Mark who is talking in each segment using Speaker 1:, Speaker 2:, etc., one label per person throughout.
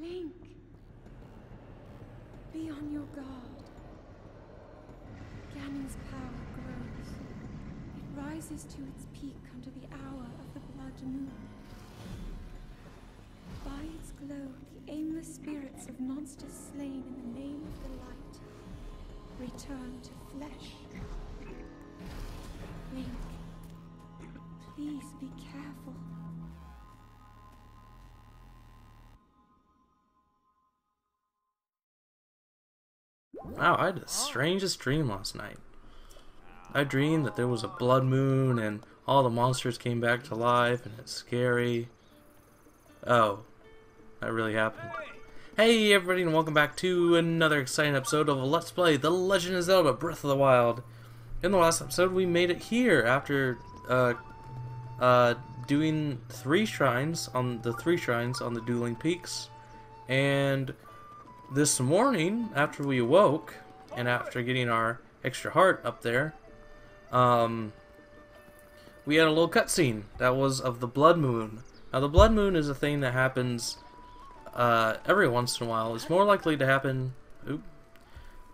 Speaker 1: Link, be on your guard. Ganon's power grows. It rises to its peak under the hour of the blood moon. By its glow, the aimless spirits of monsters slain in the name of the light return to flesh. Link, please be careful.
Speaker 2: Wow, I had the strangest dream last night. I dreamed that there was a blood moon and all the monsters came back to life and it's scary. Oh, that really happened. Hey everybody and welcome back to another exciting episode of Let's Play The Legend of Zelda Breath of the Wild. In the last episode we made it here after doing the three shrines on the Dueling Peaks, and this morning, after we awoke, and after getting our extra heart up there, we had a little cutscene that was of the blood moon. Now, the blood moon is a thing that happens every once in a while. It's more likely to happen. Oop!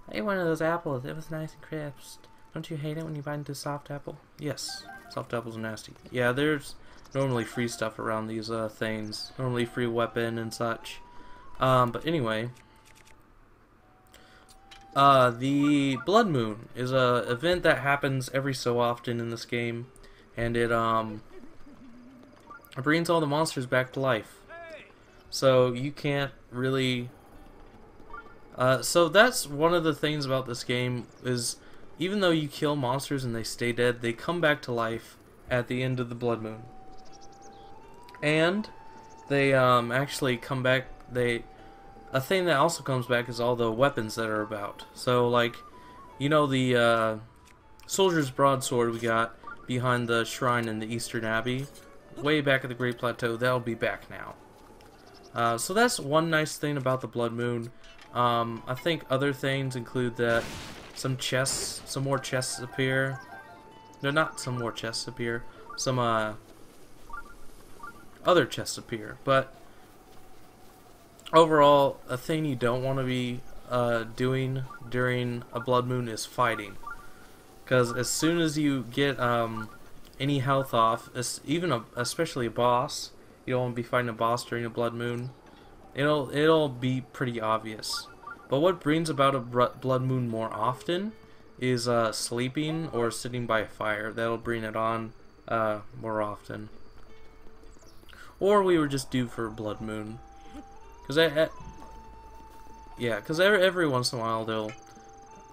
Speaker 2: I ate one of those apples. It was nice and crisp. Don't you hate it when you bite into a soft apple? Yes, soft apples are nasty. Yeah, there's normally free stuff around these things. Normally free weapon and such. But anyway. The Blood Moon is a event that happens every so often in this game, and it brings all the monsters back to life. So you can't really. So that's one of the things about this game is, even though you kill monsters and they stay dead, they come back to life at the end of the Blood Moon, and they actually come back. A thing that also comes back is all the weapons that are about. So, like, you know, the soldier's broadsword we got behind the shrine in the Eastern Abbey, way back at the Great Plateau, that'll be back now. So that's one nice thing about the Blood Moon. I think other things include that some more chests appear. No, not some more chests appear. Some other chests appear, but overall, a thing you don't want to be doing during a blood moon is fighting, because as soon as you get any health off, especially a boss, you don't want to be fighting a boss during a blood moon. It'll be pretty obvious. But what brings about a blood moon more often is sleeping or sitting by a fire. That'll bring it on more often. Or we were just due for a blood moon. Because every once in a while they'll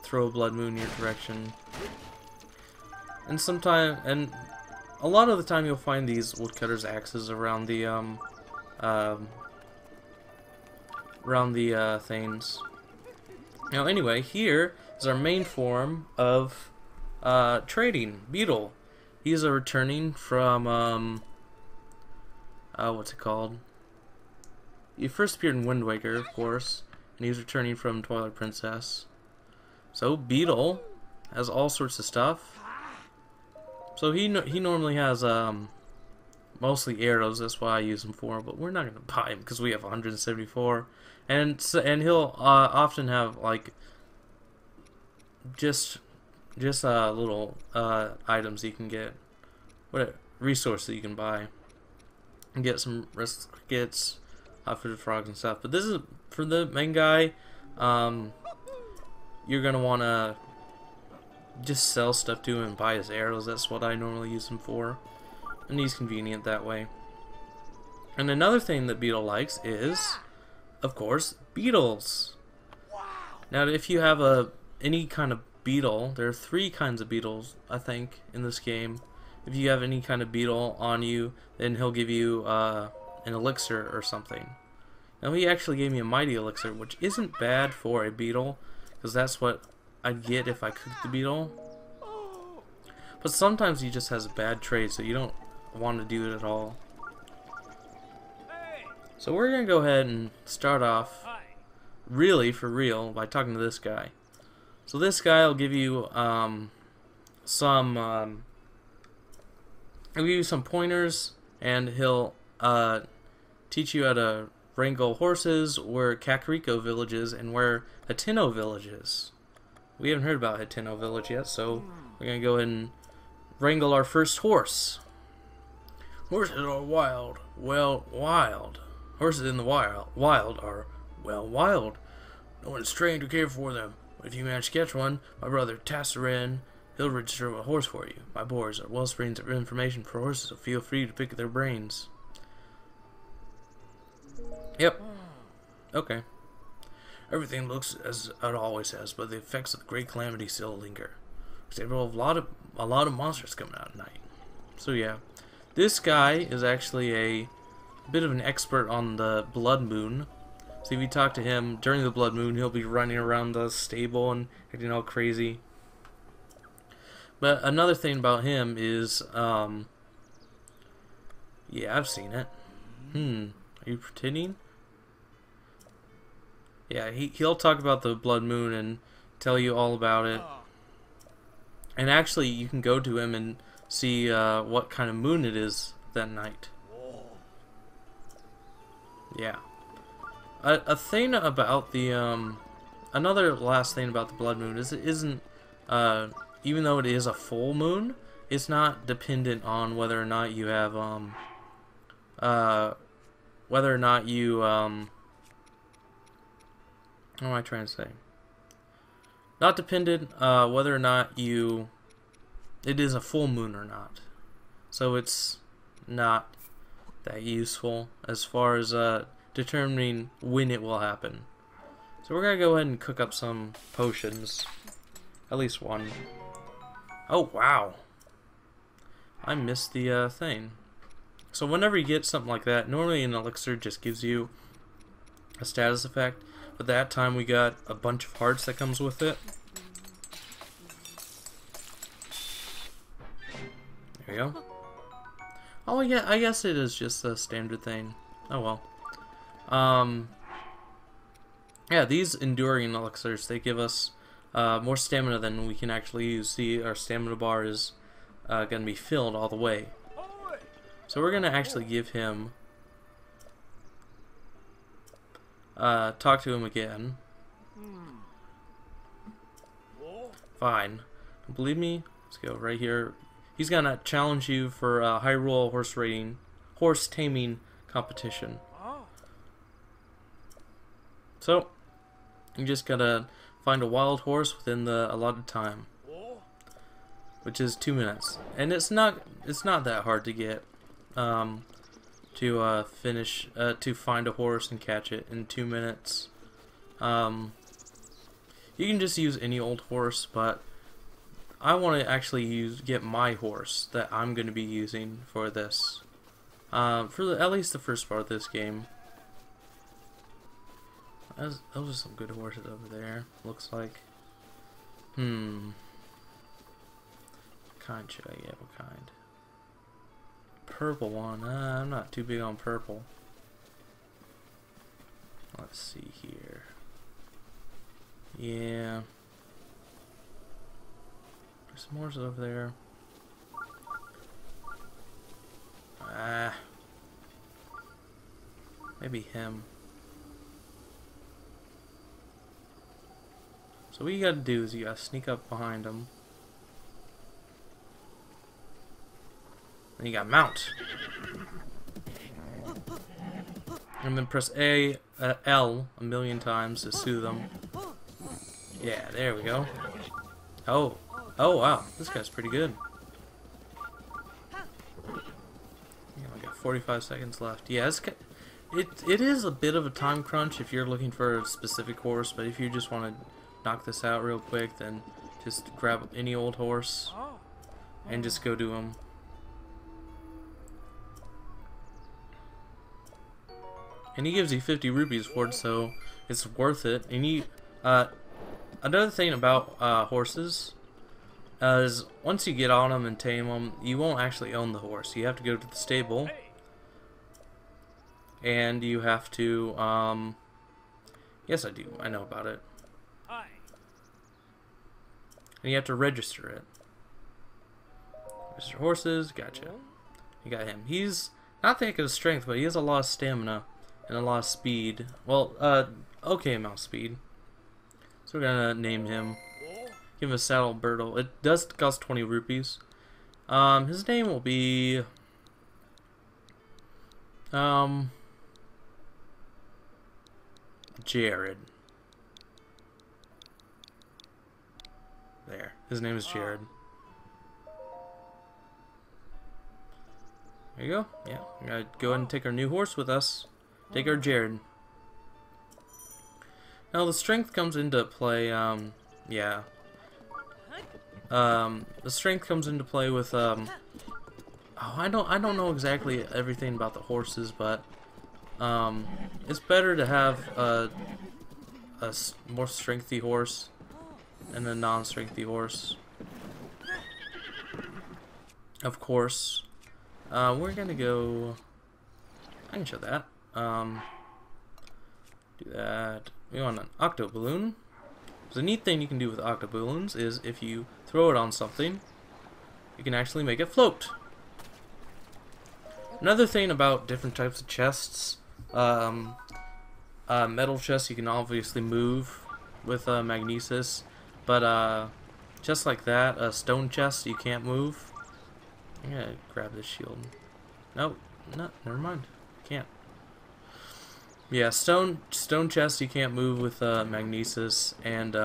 Speaker 2: throw a blood moon in your direction, and a lot of the time you'll find these woodcutter's axes around the things. Now, anyway, here is our main form of trading, Beetle. He's returning from what's it called? He first appeared in Wind Waker, of course, and he's returning from Twilight Princess. So Beetle has all sorts of stuff. So he normally has mostly arrows. That's why I use him for. But we're not gonna buy him because we have 174, and he'll often have like just little items you can get, what resources you can buy, and get some restless crickets. For the frogs and stuff. But this is for the main guy. You're gonna wanna just sell stuff to him and buy his arrows. That's what I normally use him for, and he's convenient that way. And another thing that Beetle likes is, of course, beetles. Now, if you have any kind of beetle, there are 3 kinds of beetles, I think, in this game. If you have any kind of beetle on you, then he'll give you an elixir or something. Now, he actually gave me a mighty elixir, which isn't bad for a beetle, because that's what I'd get if I cooked the beetle. But sometimes he just has a bad trade, so you don't want to do it at all. So we're gonna go ahead and start off really for real by talking to this guy. So this guy will give you some pointers, and he'll teach you how to wrangle horses where Kakariko Village is and where Hateno Village is. We haven't heard about Hateno Village yet, so we're going to go ahead and wrangle our first horse. Horses are wild. Well, wild. Horses in the wild are, well, wild. No one's trained to care for them. But if you manage to catch one, my brother Tassarin, he'll register a horse for you. My boars are wellsprings of information for horses, so feel free to pick their brains. Yep. Okay. Everything looks as it always has, but the effects of the great calamity still linger. There's a lot of monsters coming out at night. So yeah, this guy is actually a bit of an expert on the blood moon. So if you talk to him during the blood moon, he'll be running around the stable and acting all crazy. But another thing about him is, yeah, I've seen it. Are you pretending? Yeah, he'll talk about the blood moon and tell you all about it. And actually, you can go to him and see what kind of moon it is that night. Yeah. A thing about the another last thing about the blood moon is it isn't even though it is a full moon, it's not dependent on whether or not you have whether or not you what am I trying to say? Not dependent whether or not it is a full moon or not. So it's not that useful as far as determining when it will happen. So we're gonna go ahead and cook up some potions. At least one. Oh wow. I missed the thing. So whenever you get something like that, normally an elixir just gives you a status effect. But that time we got a bunch of hearts that comes with it. There you go. Oh yeah, I guess it is just a standard thing. Oh well. Yeah, these enduring elixirs, they give us more stamina than we can actually use. See, our stamina bar is going to be filled all the way. So we're going to actually give him talk to him again. Fine. Believe me, let's go right here. He's gonna challenge you for a Hyrule horse taming competition. So you just gotta find a wild horse within the allotted time, which is 2 minutes, and it's not that hard to get. To find a horse and catch it in 2 minutes. You can just use any old horse, but I want to actually get my horse that I'm going to be using for this. At least the first part of this game. Those are some good horses over there. Looks like. What kind should I get? What kind? Purple one. I'm not too big on purple. Let's see here. Yeah. There's some more over there. Maybe him. So what you gotta do is you gotta sneak up behind him. And you gotta mount. And then press L a million times to soothe them. Yeah, there we go. Oh wow, this guy's pretty good. Yeah, we got 45 seconds left. Yeah, it is a bit of a time crunch if you're looking for a specific horse, but if you just want to knock this out real quick, then just grab any old horse and just go to him. And he gives you 50 rupees for it, so it's worth it. And you, another thing about horses is once you get on them and tame them, you won't actually own the horse. You have to go to the stable, and you have to. Yes, I do. I know about it. And you have to register it. Register horses. Gotcha. You got him. He's not that good of strength, but he has a lot of stamina. and a lot of speed. Well, okay amount of speed. So we're gonna name him. Give him a saddle Birtle. It does cost 20 rupees. His name will be Jared. There. His name is Jared. There you go. Yeah, we're gonna go ahead and take our new horse with us. Take our Jared. Now the strength comes into play. Yeah. The strength comes into play with Oh, I don't know exactly everything about the horses, but it's better to have a more strengthy horse and a non-strengthy horse. Of course. We're gonna go. I can show that. Do that. We want an octo balloon. The neat thing you can do with octo balloons is if you throw it on something, you can actually make it float. Another thing about different types of chests, metal chests you can obviously move with magnesis, but just like that, a stone chest you can't move. I'm gonna grab this shield. Nope, no, never mind. Can't. Yeah, stone chest you can't move with magnesis, and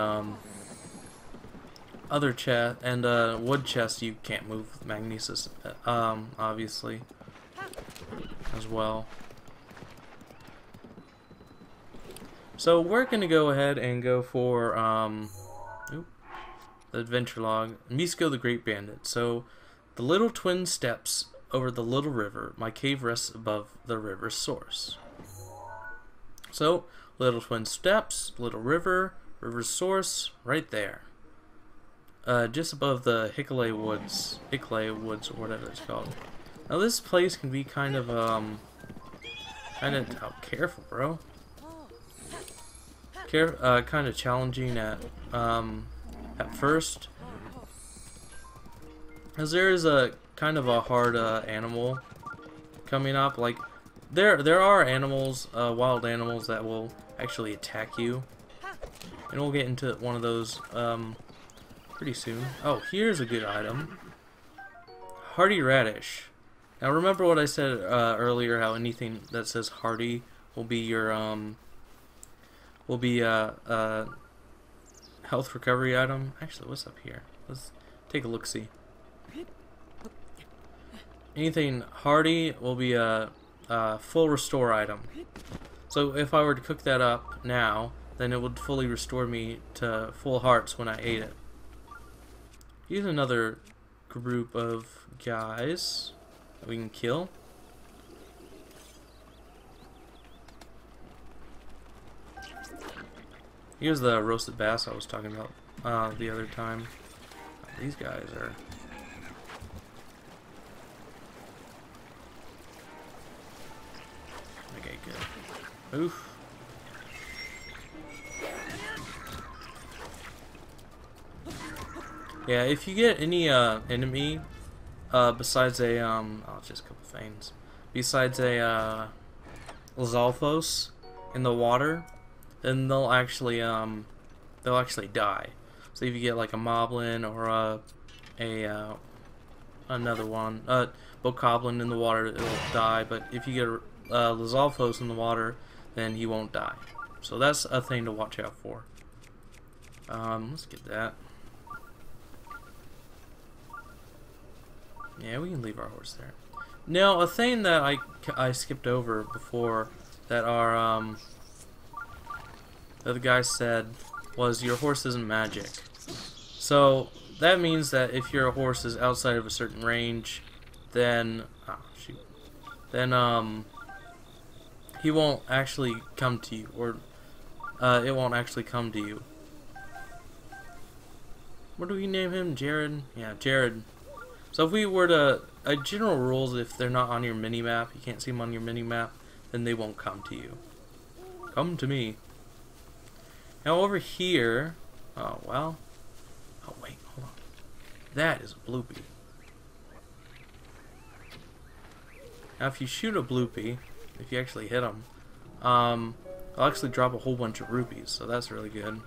Speaker 2: other chest and wood chest you can't move with magnesis. Obviously, as well. So we're gonna go ahead and go for the adventure log. Misko the Great Bandit. So the little twin steps over the little river. My cave rests above the river's source. So, little twin steps, little river, river's source, right there. Just above the Hickley Woods, or whatever it's called. Now this place can be kind of, oh, careful, bro. Kind of challenging at first. As there is a kind of a hard animal coming up, like there are animals, wild animals that will actually attack you, and we'll get into one of those pretty soon. Oh, here's a good item, hardy radish. Now remember what I said earlier, how anything that says hardy will be your health recovery item. Actually, what's up here? Let's take a look-see. Anything hardy will be a full restore item. So if I were to cook that up now, then it would fully restore me to full hearts when I ate it. Here's another group of guys that we can kill. Here's the roasted bass I was talking about the other time. These guys are... Okay, good. Oof. Yeah, if you get any enemy besides a oh, just a couple things. Besides a Lizalfos in the water, then they'll actually die. So if you get like a Moblin or another one, Bokoblin in the water, it'll die. But if you get Lizalfos in the water, then he won't die. So that's a thing to watch out for. Let's get that. Yeah, we can leave our horse there. Now, a thing that I skipped over before that our that the guy said was your horse isn't magic. So that means that if your horse is outside of a certain range, then he won't actually come to you, or it won't actually come to you. What do we name him? Jared? Yeah, Jared. So if we were to, general rules, if they're not on your mini-map, you can't see them on your mini-map, then they won't come to you. Come to me. Now over here, oh well, oh wait, hold on. That is a bloopy. Now if you shoot a bloopy, if you actually hit him, I'll actually drop a whole bunch of rupees, so that's really good.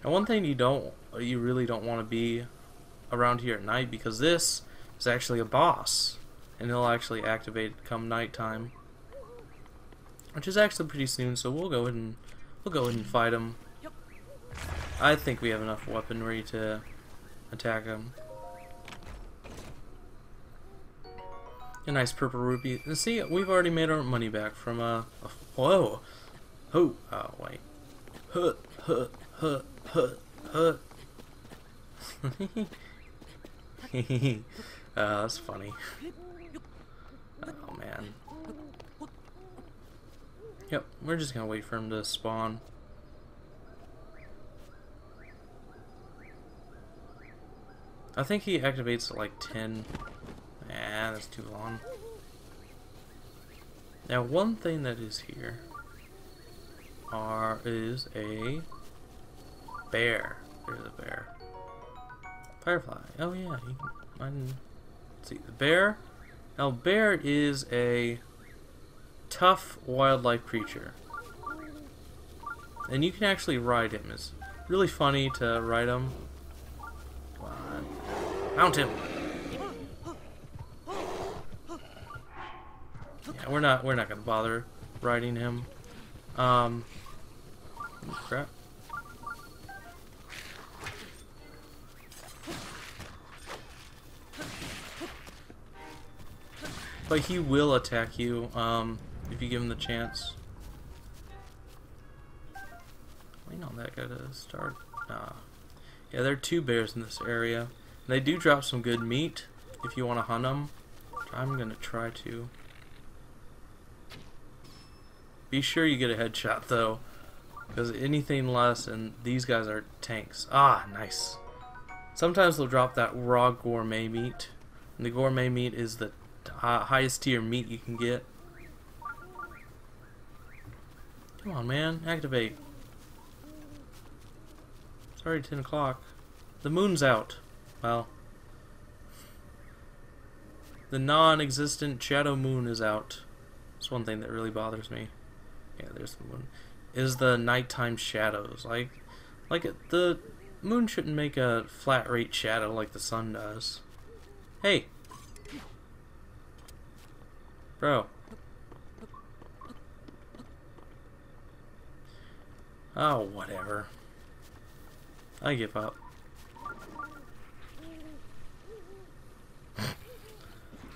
Speaker 2: And one thing you really don't want to be around here at night, because this is actually a boss, and he'll actually activate come nighttime, which is actually pretty soon. So we'll go ahead and fight him. I think we have enough weaponry to attack him. A nice purple rupee. And see, we've already made our money back from whoa. Oh, wait. Huh, huh, huh, huh, huh. That's funny. Oh, man. Yep, we're just gonna wait for him to spawn. I think he activates at like 10. Nah, that's too long. Now, one thing that is here is a bear. There's a bear. Firefly. Oh yeah, you can. Let's see the bear. Now, bear is a tough wildlife creature, and you can actually ride him. It's really funny to ride him. Come on, mount him. Yeah, we're not gonna bother riding him. Crap. But he will attack you if you give him the chance. Waiting on that guy to start. Yeah, there are 2 bears in this area. They do drop some good meat if you want to hunt them. I'm gonna try to. Be sure you get a headshot though, because anything less, and these guys are tanks. Ah, nice. Sometimes they'll drop that raw gourmet meat, and the gourmet meat is the highest tier meat you can get. Come on, man, activate. It's already 10 o'clock. The moon's out. Well, the non-existent shadow moon is out. That's one thing that really bothers me. Yeah, there's the moon. Is the nighttime shadows. The moon shouldn't make a flat rate shadow like the sun does. Hey! Bro. Oh, whatever. I give up.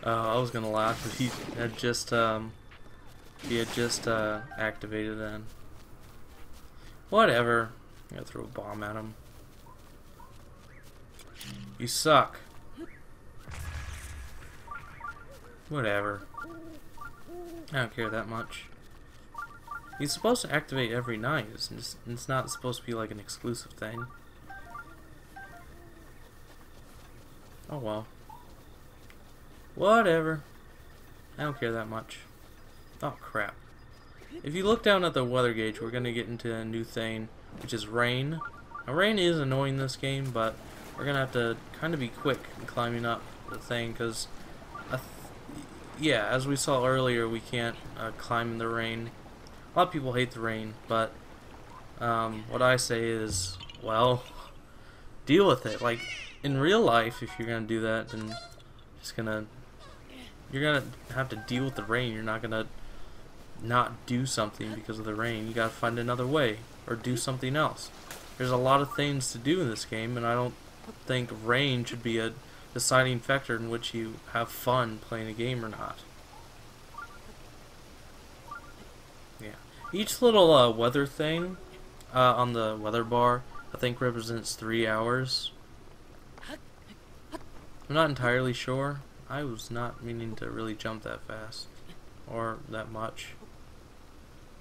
Speaker 2: I was gonna laugh if he had just activated then. Whatever. I'm gonna throw a bomb at him. You suck. Whatever. I don't care that much. He's supposed to activate every night. It's not supposed to be like an exclusive thing. Oh well. Whatever. I don't care that much. Oh crap. If you look down at the weather gauge, we're gonna get into a new thing, which is rain. Now rain is annoying in this game, but we're gonna have to kind of be quick in climbing up the thing, because yeah, as we saw earlier, we can't climb in the rain. A lot of people hate the rain, but what I say is, well, deal with it. Like in real life, if you're gonna do that, then you're gonna have to deal with the rain. You're not gonna not do something because of the rain. You gotta find another way or do something else. There's a lot of things to do in this game, and I don't think rain should be a deciding factor in which you have fun playing a game or not. Yeah. Each little weather thing on the weather bar, I think, represents 3 hours. I'm not entirely sure. I was not meaning to really jump that fast or that much.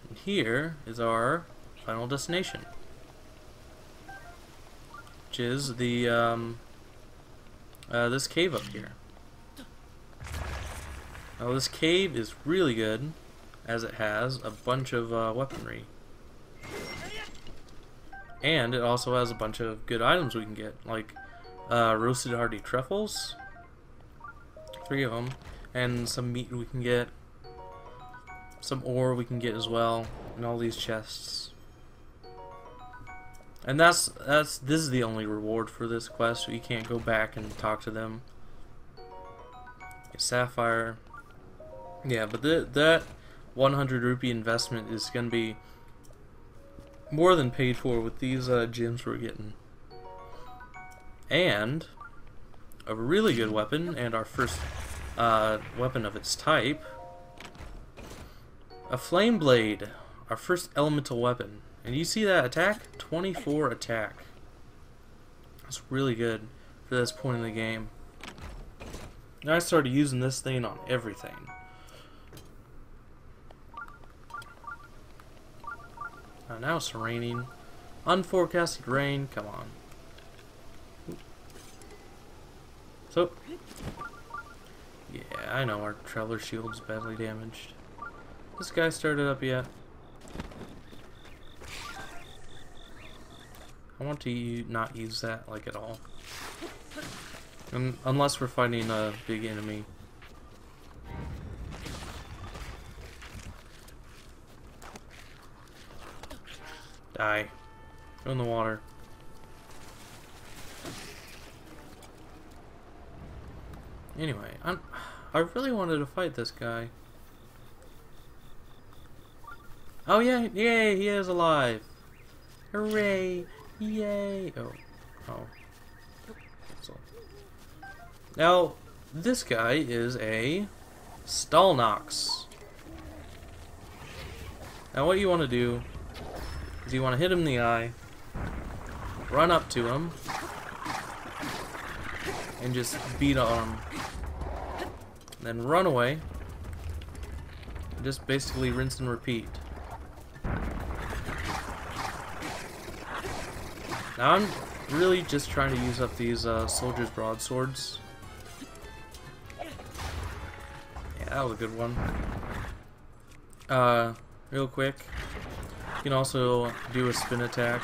Speaker 2: And here is our final destination, which is the this cave up here. Now this cave is really good, as it has a bunch of weaponry, and it also has a bunch of good items we can get, like roasted hardy truffles, 3 of them, and some meat we can get. some ore we can get as well in all these chests. And this is the only reward for this quest, so you can't go back and talk to them. Get sapphire. Yeah, but that 100 rupee investment is going to be more than paid for with these gems we're getting. And a really good weapon, and our first weapon of its type. A flame blade, our first elemental weapon. And you see that attack? 24 attack. That's really good for this point in the game. And I started using this thing on everything. Now it's raining. Unforecasted rain, come on. So, yeah, I know our traveler shield's badly damaged. This guy started up yet? I want to not use that like at all. Unless we're fighting a big enemy. Die. Go in the water. Anyway, I really wanted to fight this guy. Oh yeah, yay, he is alive. Hooray. Yay! Oh. Cancel. Now, this guy is a Stalnox. Now, what you want to do is you want to hit him in the eye, run up to him, and just beat on him. Then run away, and just basically rinse and repeat. Now I'm really just trying to use up these soldiers' broadswords. Yeah, that was a good one. Real quick, you can also do a spin attack.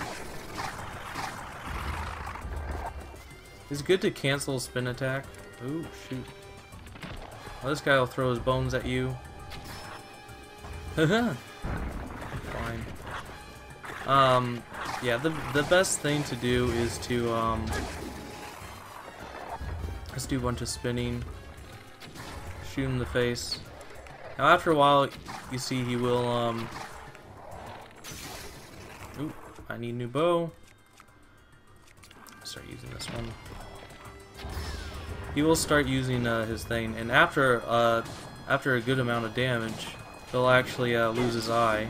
Speaker 2: It's good to cancel a spin attack. Ooh, shoot. Well, this guy will throw his bones at you. Haha. Fine. Yeah, the best thing to do is to let's do a bunch of spinning, shoot him in the face. Now after a while, you see he will ooh, I need a new bow. Start using this one. He will start using his thing, and after a good amount of damage, he'll actually lose his eye.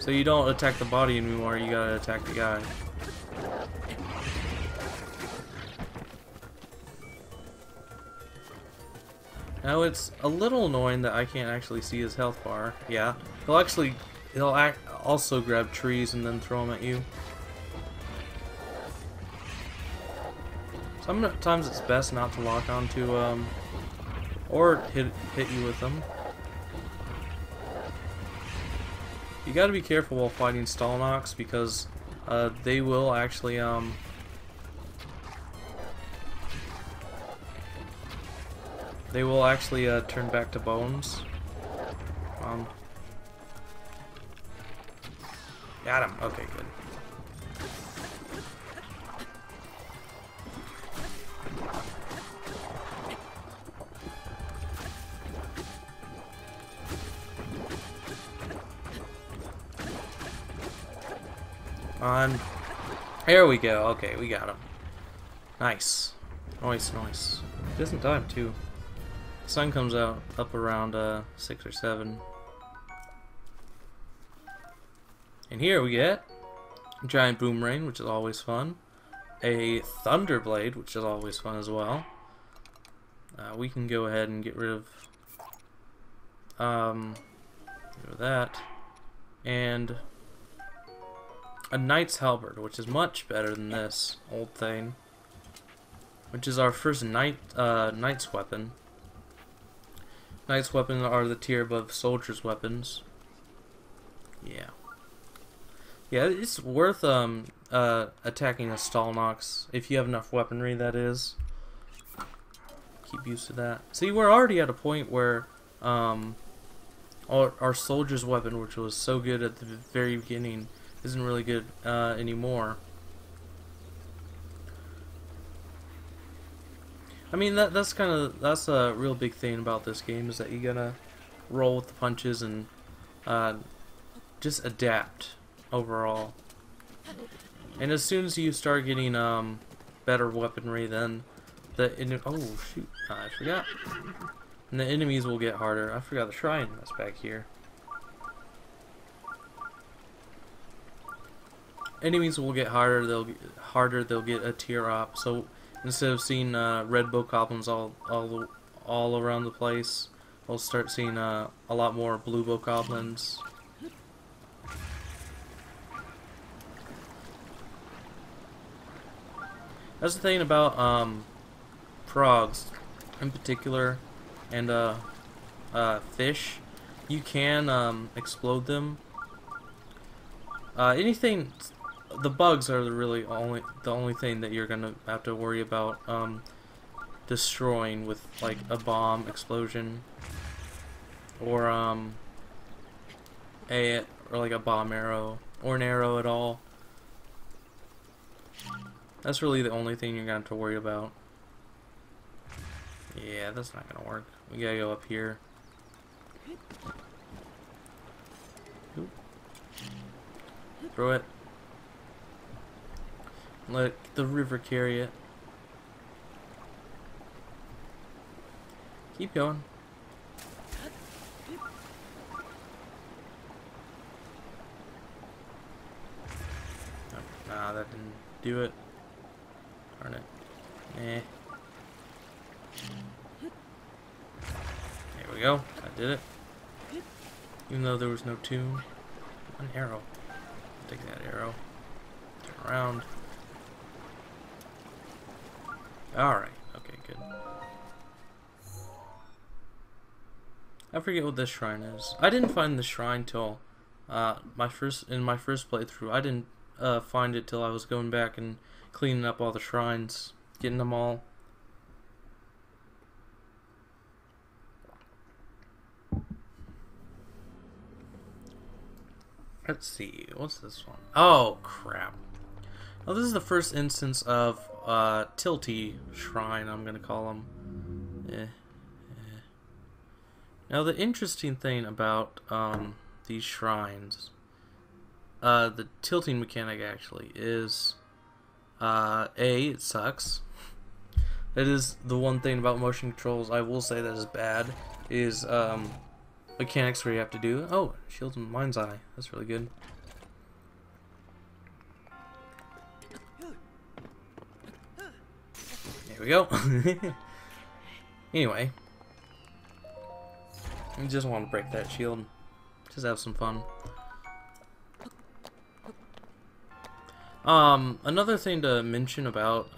Speaker 2: So you don't attack the body anymore, you gotta attack the guy. Now it's a little annoying that I can't actually see his health bar. Yeah, he'll also grab trees and then throw them at you. Sometimes it's best not to lock onto or hit you with them. You gotta be careful while fighting Stalnox because they will actually turn back to bones. Got him. Okay, good. Here we go. Okay, we got him. Nice. Nice. Decent time, too. The sun comes out up around 6 or 7. And here we get a giant boomerang, which is always fun. A thunder blade, which is always fun as well. We can go ahead and get rid of that. And a knight's halberd, which is much better than this old thing. Which is our first knight's weapon. Knight's weapons are the tier above soldier's weapons. Yeah. Yeah, it's worth attacking a Stalnox if you have enough weaponry, that is. keep used to that. See, we're already at a point where our soldier's weapon, which was so good at the very beginning, isn't really good anymore. I mean, that's a real big thing about this game, is that you gotta roll with the punches and just adapt overall. And as soon as you start getting better weaponry, then oh shoot, I forgot. And the enemies will get harder. I forgot the shrine that's back here. Enemies will get harder. They'll get a tier up. So instead of seeing red bokoblins all around the place, we'll start seeing a lot more blue bokoblins. That's the thing about frogs in particular, and fish. You can explode them. Anything, the bugs are the only thing that you're gonna have to worry about destroying with like a bomb explosion, or like a bomb arrow, or an arrow at all. That's really the only thing you're gonna have to worry about. Yeah, that's not gonna work. We gotta go up here. Oop. Throw it. Let the river carry it. Keep going. Nah, that didn't do it. Darn it. Eh. There we go. I did it. Even though there was no tune. An arrow. I'll take that arrow. Turn around. Alright. Okay, good. I forget what this shrine is. I didn't find the shrine till my first playthrough. I didn't find it till I was going back and cleaning up all the shrines, getting them all. Let's see, what's this one? Oh crap! Oh, this is the first instance of Tilty Shrine, I'm gonna call them. Now the interesting thing about these shrines, the tilting mechanic actually is, it sucks. That is the one thing about motion controls I will say that is bad, is mechanics where you have to do, oh, shields in mind's eye, that's really good. There we go. Anyway, I just want to break that shield, just have some fun. Another thing to mention about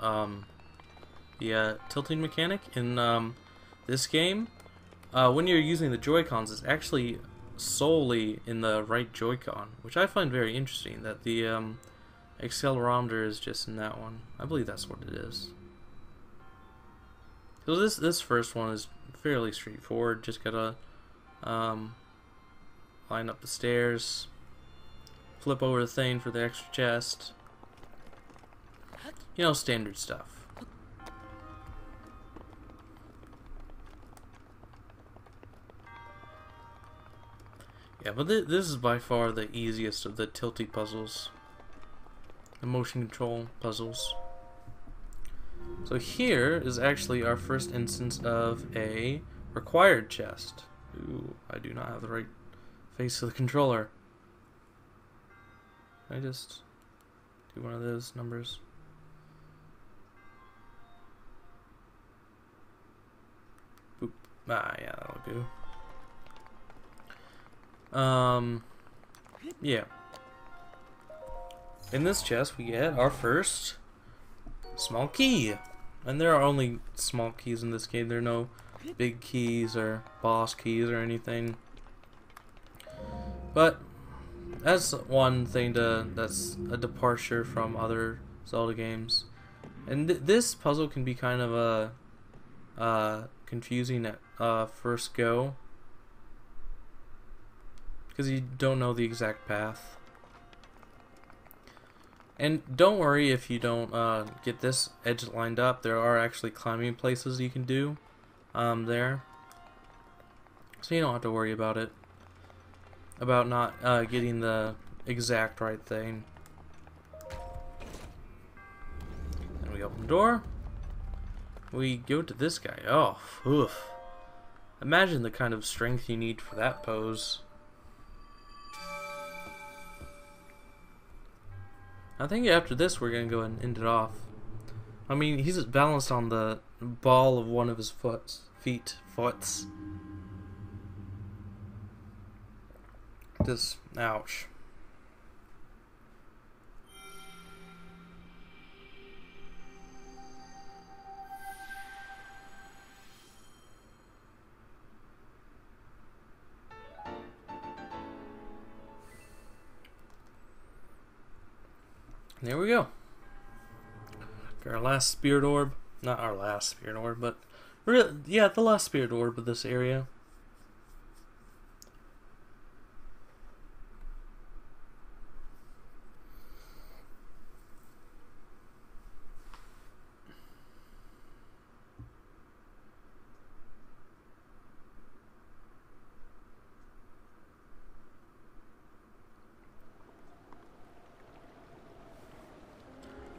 Speaker 2: the tilting mechanic in this game, when you're using the Joy-Cons, it's actually solely in the right Joy-Con, which I find very interesting, that the accelerometer is just in that one. I believe that's what it is. So this first one is fairly straightforward, just gotta line up the stairs, flip over the thing for the extra chest. You know, standard stuff. Yeah, but this is by far the easiest of the tilty puzzles. The motion control puzzles. So here is actually our first instance of a required chest. Ooh, I do not have the right face of the controller. Can I just do one of those numbers? Boop. Ah, yeah, that'll do. Yeah. In this chest, we get our first small key. And there are only small keys in this game. There are no big keys or boss keys or anything. But that's one thing that's a departure from other Zelda games. And this puzzle can be kind of confusing at first go, because you don't know the exact path. And don't worry if you don't get this edge lined up. There are actually climbing places you can do there, so you don't have to worry about it, about not getting the exact right thing. And we open the door. We go to this guy. Oh, oof. Imagine the kind of strength you need for that pose. I think after this we're going to go ahead and end it off. I mean, he's balanced on the ball of one of his feet. Just, ouch. There we go. Got our last spirit orb. Not our last spirit orb, but yeah, the last spirit orb of this area.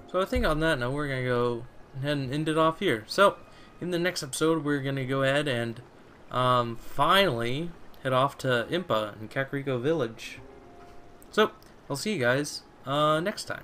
Speaker 2: So I think on that note, we're going to go ahead and end it off here. So, in the next episode, we're going to go ahead and finally head off to Impa in Kakariko Village. So, I'll see you guys next time.